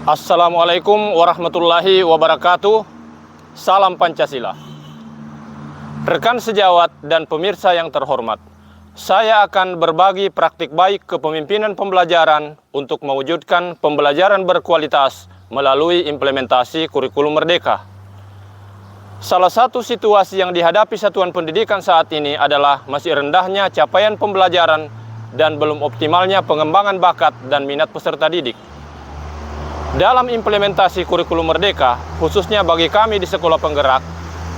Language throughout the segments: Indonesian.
Assalamualaikum warahmatullahi wabarakatuh. Salam Pancasila. Rekan sejawat dan pemirsa yang terhormat, saya akan berbagi praktik baik kepemimpinan pembelajaran untuk mewujudkan pembelajaran berkualitas melalui implementasi kurikulum merdeka. Salah satu situasi yang dihadapi satuan pendidikan saat ini adalah masih rendahnya capaian pembelajaran dan belum optimalnya pengembangan bakat dan minat peserta didik. Dalam implementasi kurikulum merdeka, khususnya bagi kami di Sekolah Penggerak,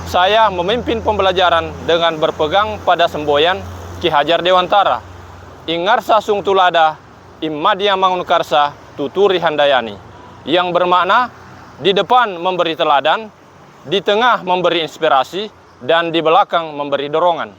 saya memimpin pembelajaran dengan berpegang pada semboyan Ki Hajar Dewantara, Ingarsa Sung Tulada, Immadia Mangunkarsa, Tuturi Handayani, yang bermakna di depan memberi teladan, di tengah memberi inspirasi, dan di belakang memberi dorongan.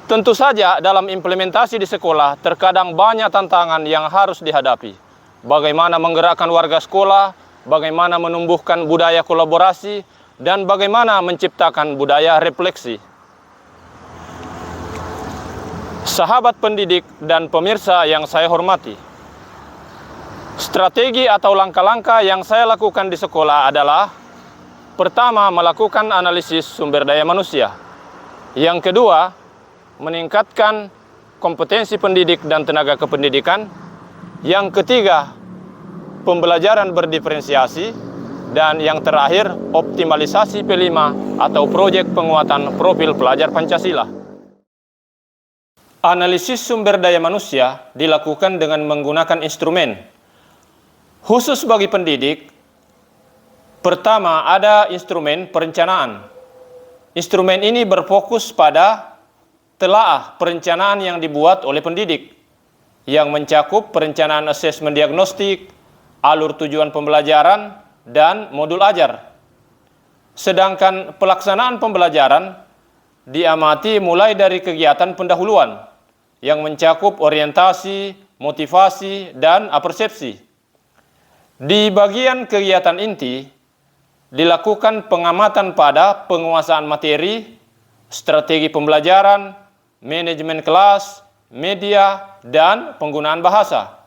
Tentu saja dalam implementasi di sekolah terkadang banyak tantangan yang harus dihadapi. Bagaimana menggerakkan warga sekolah, bagaimana menumbuhkan budaya kolaborasi, dan bagaimana menciptakan budaya refleksi. Sahabat pendidik dan pemirsa yang saya hormati, strategi atau langkah-langkah yang saya lakukan di sekolah adalah: pertama, melakukan analisis sumber daya manusia. Yang kedua, meningkatkan kompetensi pendidik dan tenaga kependidikan. Yang ketiga, pembelajaran berdiferensiasi. Dan yang terakhir, optimalisasi P5 atau proyek penguatan profil pelajar Pancasila. Analisis sumber daya manusia dilakukan dengan menggunakan instrumen. Khusus bagi pendidik, pertama ada instrumen perencanaan. Instrumen ini berfokus pada telaah perencanaan yang dibuat oleh pendidik, yang mencakup perencanaan asesmen diagnostik, alur tujuan pembelajaran, dan modul ajar. Sedangkan pelaksanaan pembelajaran diamati mulai dari kegiatan pendahuluan, yang mencakup orientasi, motivasi, dan apersepsi. Di bagian kegiatan inti, dilakukan pengamatan pada penguasaan materi, strategi pembelajaran, manajemen kelas, media, dan penggunaan bahasa.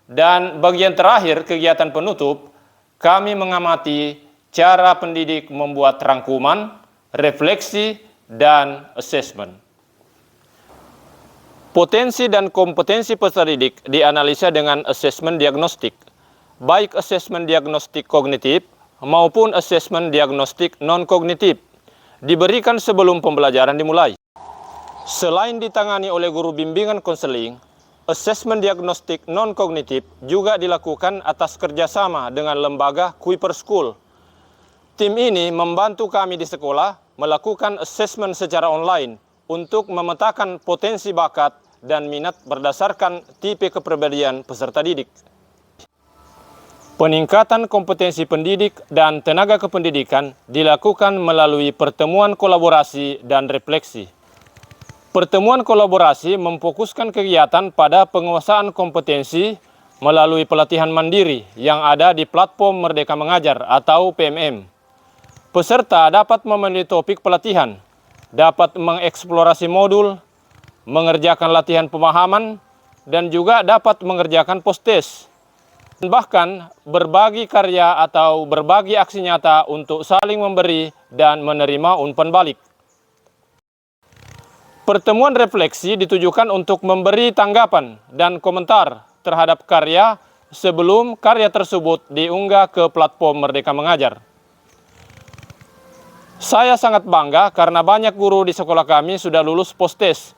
Dan bagian terakhir, kegiatan penutup, kami mengamati cara pendidik membuat rangkuman, refleksi, dan asesmen. Potensi dan kompetensi peserta didik dianalisa dengan asesmen diagnostik, baik asesmen diagnostik kognitif maupun asesmen diagnostik non-kognitif, diberikan sebelum pembelajaran dimulai. Selain ditangani oleh guru bimbingan konseling, asesmen diagnostik non-kognitif juga dilakukan atas kerjasama dengan lembaga Kuiper School. Tim ini membantu kami di sekolah melakukan asesmen secara online untuk memetakan potensi bakat dan minat berdasarkan tipe kepribadian peserta didik. Peningkatan kompetensi pendidik dan tenaga kependidikan dilakukan melalui pertemuan kolaborasi dan refleksi. Pertemuan kolaborasi memfokuskan kegiatan pada penguasaan kompetensi melalui pelatihan mandiri yang ada di platform Merdeka Mengajar atau PMM. Peserta dapat memilih topik pelatihan, dapat mengeksplorasi modul, mengerjakan latihan pemahaman, dan juga dapat mengerjakan post-test. Bahkan berbagi karya atau berbagi aksi nyata untuk saling memberi dan menerima umpan balik. Pertemuan refleksi ditujukan untuk memberi tanggapan dan komentar terhadap karya sebelum karya tersebut diunggah ke platform Merdeka Mengajar. Saya sangat bangga karena banyak guru di sekolah kami sudah lulus post-test,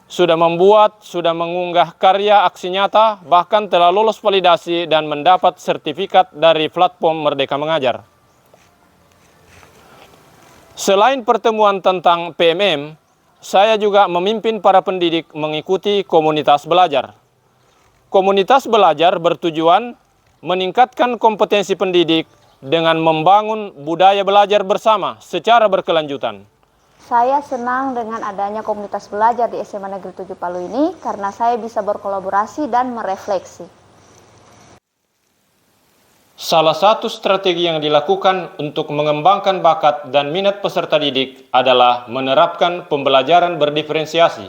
sudah membuat, sudah mengunggah karya aksi nyata, bahkan telah lolos validasi dan mendapat sertifikat dari platform Merdeka Mengajar. Selain pertemuan tentang PMM, saya juga memimpin para pendidik mengikuti komunitas belajar. Komunitas belajar bertujuan meningkatkan kompetensi pendidik dengan membangun budaya belajar bersama secara berkelanjutan. Saya senang dengan adanya komunitas belajar di SMA Negeri 7 Palu ini karena saya bisa berkolaborasi dan merefleksi. Salah satu strategi yang dilakukan untuk mengembangkan bakat dan minat peserta didik adalah menerapkan pembelajaran berdiferensiasi.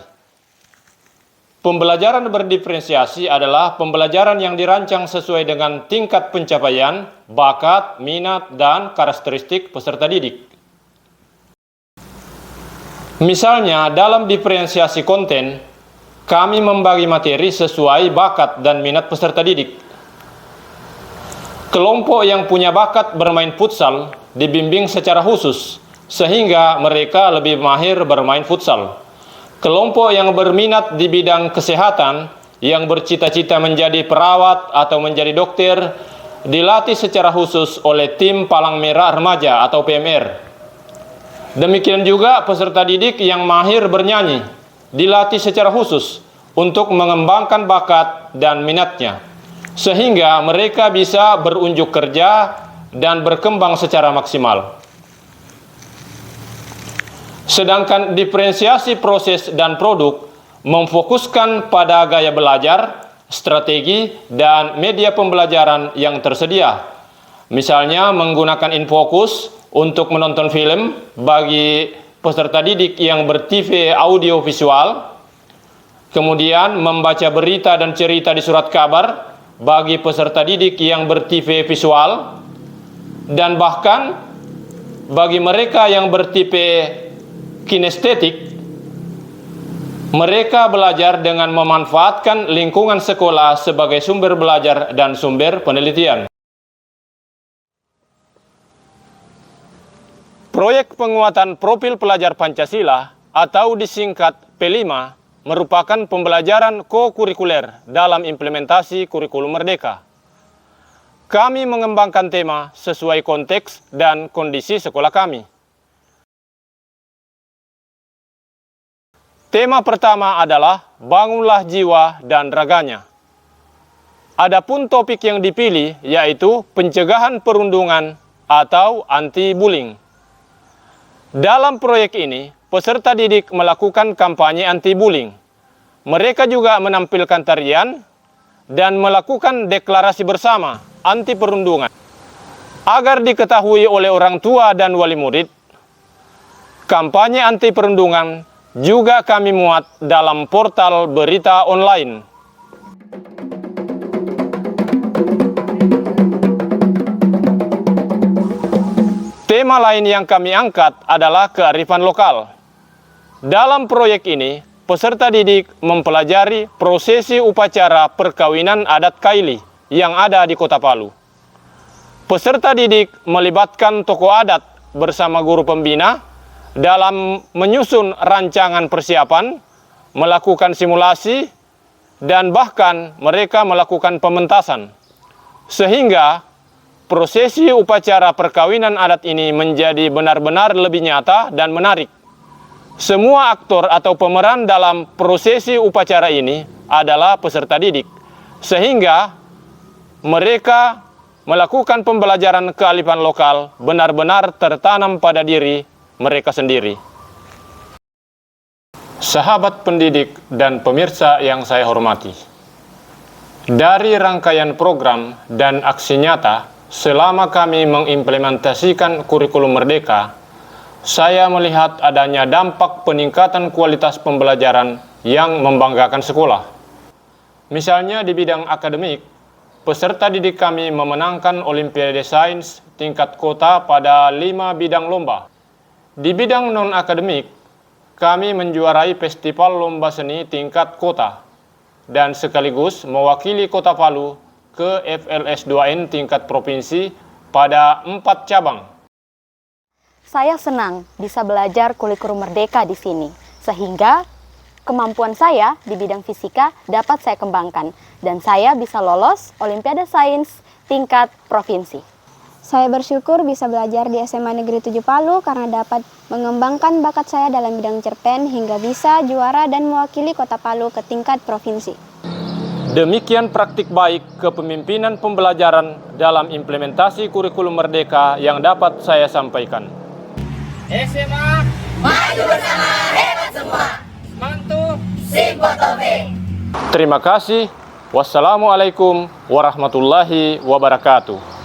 Pembelajaran berdiferensiasi adalah pembelajaran yang dirancang sesuai dengan tingkat pencapaian, bakat, minat, dan karakteristik peserta didik. Misalnya, dalam diferensiasi konten, kami membagi materi sesuai bakat dan minat peserta didik. Kelompok yang punya bakat bermain futsal dibimbing secara khusus, sehingga mereka lebih mahir bermain futsal. Kelompok yang berminat di bidang kesehatan, yang bercita-cita menjadi perawat atau menjadi dokter, dilatih secara khusus oleh tim Palang Merah Remaja atau PMR. Demikian juga peserta didik yang mahir bernyanyi, dilatih secara khusus untuk mengembangkan bakat dan minatnya, sehingga mereka bisa berunjuk kerja dan berkembang secara maksimal. Sedangkan diferensiasi proses dan produk memfokuskan pada gaya belajar, strategi, dan media pembelajaran yang tersedia. Misalnya menggunakan InFocus untuk menonton film bagi peserta didik yang ber-TV audio visual, kemudian membaca berita dan cerita di surat kabar bagi peserta didik yang ber-TV visual, dan bahkan bagi mereka yang ber-TV kinestetik, mereka belajar dengan memanfaatkan lingkungan sekolah sebagai sumber belajar dan sumber penelitian. Proyek penguatan profil pelajar Pancasila atau disingkat P5 merupakan pembelajaran ko-kurikuler dalam implementasi kurikulum Merdeka. Kami mengembangkan tema sesuai konteks dan kondisi sekolah kami. Tema pertama adalah bangunlah jiwa dan raganya. Adapun topik yang dipilih yaitu pencegahan perundungan atau anti-bullying. Dalam proyek ini, peserta didik melakukan kampanye anti-bullying. Mereka juga menampilkan tarian dan melakukan deklarasi bersama anti perundungan. Agar diketahui oleh orang tua dan wali murid, kampanye anti perundungan juga kami muat dalam portal berita online. Tema lain yang kami angkat adalah kearifan lokal. Dalam proyek ini, peserta didik mempelajari prosesi upacara perkawinan adat Kaili yang ada di Kota Palu. Peserta didik melibatkan tokoh adat bersama guru pembina dalam menyusun rancangan persiapan, melakukan simulasi, dan bahkan mereka melakukan pementasan. Sehingga prosesi upacara perkawinan adat ini menjadi benar-benar lebih nyata dan menarik. Semua aktor atau pemeran dalam prosesi upacara ini adalah peserta didik, sehingga mereka melakukan pembelajaran kearifan lokal benar-benar tertanam pada diri mereka sendiri. Sahabat pendidik dan pemirsa yang saya hormati, dari rangkaian program dan aksi nyata selama kami mengimplementasikan kurikulum Merdeka, saya melihat adanya dampak peningkatan kualitas pembelajaran yang membanggakan sekolah. Misalnya di bidang akademik, peserta didik kami memenangkan Olimpiade Sains tingkat kota pada 5 bidang lomba. Di bidang non-akademik, kami menjuarai festival lomba seni tingkat kota dan sekaligus mewakili Kota Palu ke FLS 2N tingkat provinsi pada 4 cabang. Saya senang bisa belajar kurikulum Merdeka di sini, sehingga kemampuan saya di bidang fisika dapat saya kembangkan, dan saya bisa lolos Olimpiade Sains tingkat provinsi. Saya bersyukur bisa belajar di SMA Negeri 7 Palu karena dapat mengembangkan bakat saya dalam bidang cerpen hingga bisa juara dan mewakili Kota Palu ke tingkat provinsi. Demikian praktik baik kepemimpinan pembelajaran dalam implementasi kurikulum Merdeka yang dapat saya sampaikan. SMA maju bersama, hebat semua. Mantu Simpotobe. Terima kasih. Wassalamualaikum warahmatullahi wabarakatuh.